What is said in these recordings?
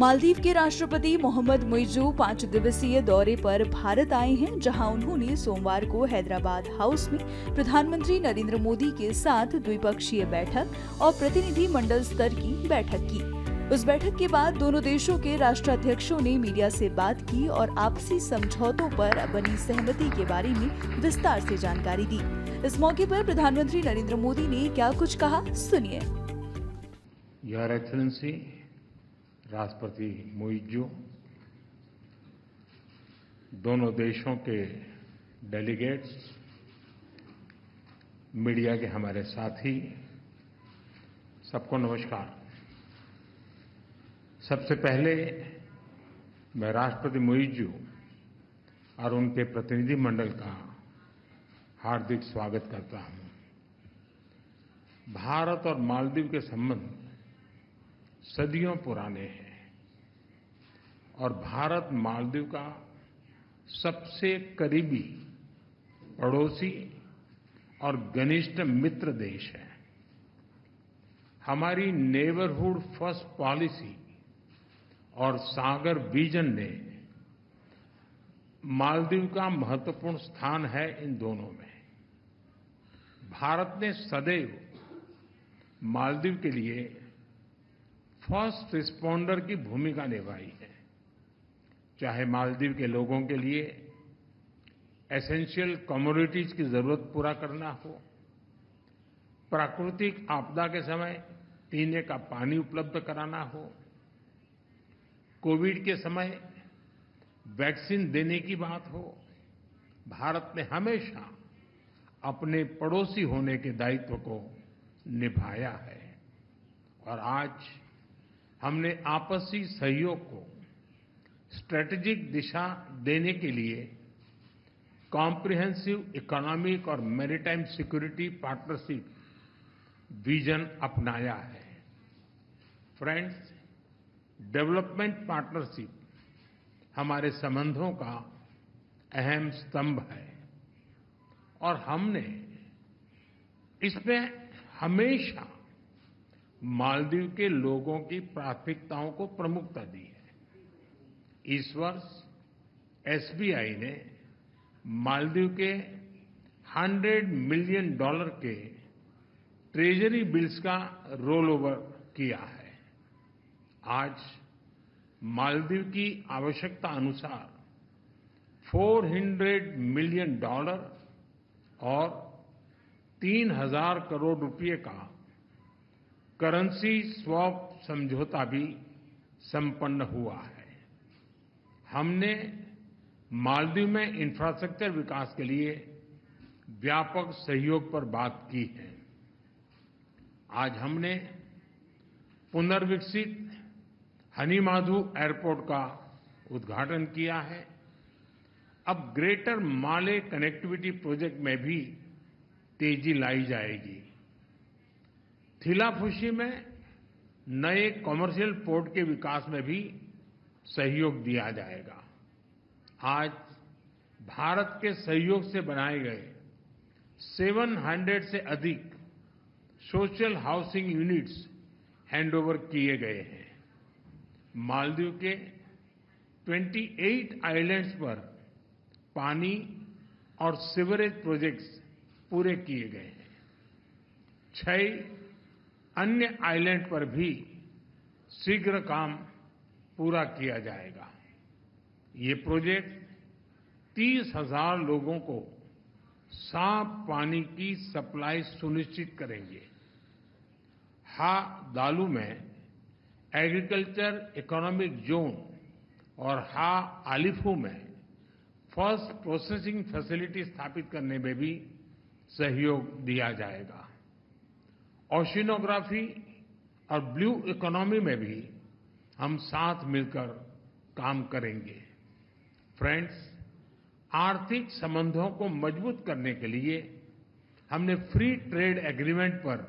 मालदीव के राष्ट्रपति मोहम्मद मुइज़्ज़ू 5 दिवसीय दौरे पर भारत आए हैं, जहां उन्होंने सोमवार को हैदराबाद हाउस में प्रधानमंत्री नरेंद्र मोदी के साथ द्विपक्षीय बैठक और प्रतिनिधि मंडल स्तर की बैठक की। उस बैठक के बाद दोनों देशों के राष्ट्राध्यक्षों ने मीडिया से बात की और आपसी समझौतों पर बनी सहमति के बारे में विस्तार से जानकारी दी। इस मौके पर प्रधानमंत्री नरेंद्र मोदी ने क्या कुछ कहा, सुनिए। योर एक्सेलेंसी राष्ट्रपति मुइज़्ज़ू, दोनों देशों के डेलीगेट्स, मीडिया के हमारे साथी, सबको नमस्कार। सबसे पहले मैं राष्ट्रपति मुइज़्ज़ू और उनके प्रतिनिधि मंडल का हार्दिक स्वागत करता हूं। भारत और मालदीव के संबंध सदियों पुराने हैं और भारत मालदीव का सबसे करीबी पड़ोसी और घनिष्ठ मित्र देश है। हमारी नेबरहुड फर्स्ट पॉलिसी और सागर विजन ने मालदीव का महत्वपूर्ण स्थान है इन दोनों में। भारत ने सदैव मालदीव के लिए फर्स्ट रिस्पॉन्डर की भूमिका निभाई है, चाहे मालदीव के लोगों के लिए एसेंशियल कमोडिटीज की जरूरत पूरा करना हो, प्राकृतिक आपदा के समय पीने का पानी उपलब्ध कराना हो, कोविड के समय वैक्सीन देने की बात हो। भारत ने हमेशा अपने पड़ोसी होने के दायित्व को निभाया है और आज हमने आपसी सहयोग को स्ट्रेटेजिक दिशा देने के लिए कॉम्प्रिहेंसिव इकोनॉमिक और मैरीटाइम सिक्योरिटी पार्टनरशिप विजन अपनाया है। फ्रेंड्स, डेवलपमेंट पार्टनरशिप हमारे संबंधों का अहम स्तंभ है और हमने इसमें हमेशा मालदीव के लोगों की प्राथमिकताओं को प्रमुखता दी है। इस वर्ष एसबीआई ने मालदीव के $100 मिलियन के ट्रेजरी बिल्स का रोल ओवर किया है। आज मालदीव की आवश्यकता अनुसार $400 मिलियन और 3,000 करोड़ रुपए का करेंसी स्वैप समझौता भी संपन्न हुआ है। हमने मालदीव में इंफ्रास्ट्रक्चर विकास के लिए व्यापक सहयोग पर बात की है। आज हमने पुनर्विकसित हनीमाधु एयरपोर्ट का उद्घाटन किया है। अब ग्रेटर माले कनेक्टिविटी प्रोजेक्ट में भी तेजी लाई जाएगी। थिलाफुशी में नए कमर्शियल पोर्ट के विकास में भी सहयोग दिया जाएगा। आज भारत के सहयोग से बनाए गए 700 से अधिक सोशल हाउसिंग यूनिट्स हैंडओवर किए गए हैं। मालदीव के 28 आइलैंड्स पर पानी और सीवरेज प्रोजेक्ट्स पूरे किए गए हैं। 6 अन्य आइलैंड पर भी शीघ्र काम पूरा किया जाएगा। ये प्रोजेक्ट 30,000 लोगों को साफ पानी की सप्लाई सुनिश्चित करेंगे। हा दालू में एग्रीकल्चर इकोनॉमिक जोन और हा आलिफू में फर्स्ट प्रोसेसिंग फैसिलिटी स्थापित करने में भी सहयोग दिया जाएगा। ओशिनोग्राफी और ब्लू इकोनॉमी में भी हम साथ मिलकर काम करेंगे। फ्रेंड्स, आर्थिक संबंधों को मजबूत करने के लिए हमने फ्री ट्रेड एग्रीमेंट पर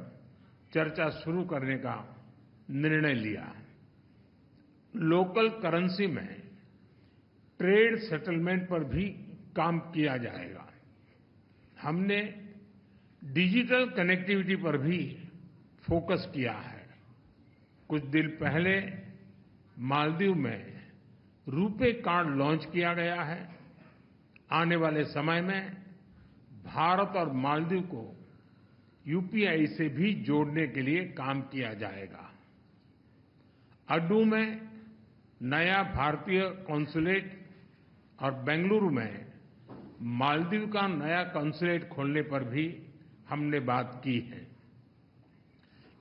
चर्चा शुरू करने का निर्णय लिया। लोकल करेंसी में ट्रेड सेटलमेंट पर भी काम किया जाएगा। हमने डिजिटल कनेक्टिविटी पर भी फोकस किया है। कुछ दिन पहले मालदीव में रुपे कार्ड लॉन्च किया गया है। आने वाले समय में भारत और मालदीव को यूपीआई से भी जोड़ने के लिए काम किया जाएगा। अड्डू में नया भारतीय कॉन्सुलेट और बेंगलुरु में मालदीव का नया कॉन्सुलेट खोलने पर भी हमने बात की है।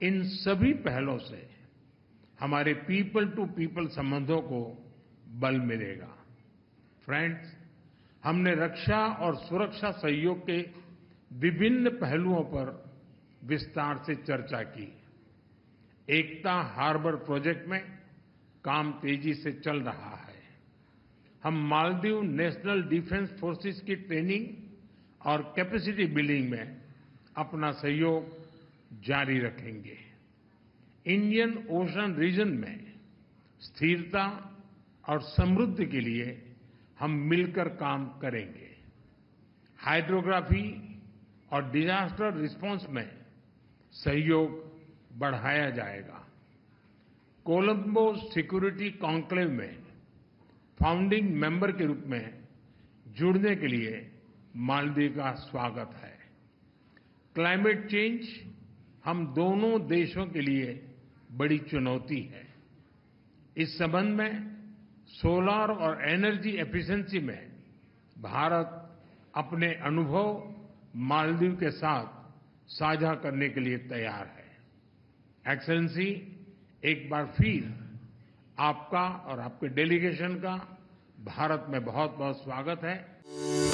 इन सभी पहलों से हमारे पीपल टू पीपल संबंधों को बल मिलेगा। फ्रेंड्स, हमने रक्षा और सुरक्षा सहयोग के विभिन्न पहलुओं पर विस्तार से चर्चा की। एकता हार्बर प्रोजेक्ट में काम तेजी से चल रहा है। हम मालदीव नेशनल डिफेंस फोर्सेस की ट्रेनिंग और कैपेसिटी बिल्डिंग में अपना सहयोग जारी रखेंगे। इंडियन ओशन रीजन में स्थिरता और समृद्धि के लिए हम मिलकर काम करेंगे। हाइड्रोग्राफी और डिजास्टर रिस्पांस में सहयोग बढ़ाया जाएगा। कोलंबो सिक्योरिटी कॉन्क्लेव में फाउंडिंग मेंबर के रूप में जुड़ने के लिए मालदीव का स्वागत है। क्लाइमेट चेंज हम दोनों देशों के लिए बड़ी चुनौती है। इस संबंध में सोलर और एनर्जी एफिशिएंसी में भारत अपने अनुभव मालदीव के साथ साझा करने के लिए तैयार है। एक्सेलेंसी, एक बार फिर आपका और आपके डेलीगेशन का भारत में बहुत बहुत स्वागत है।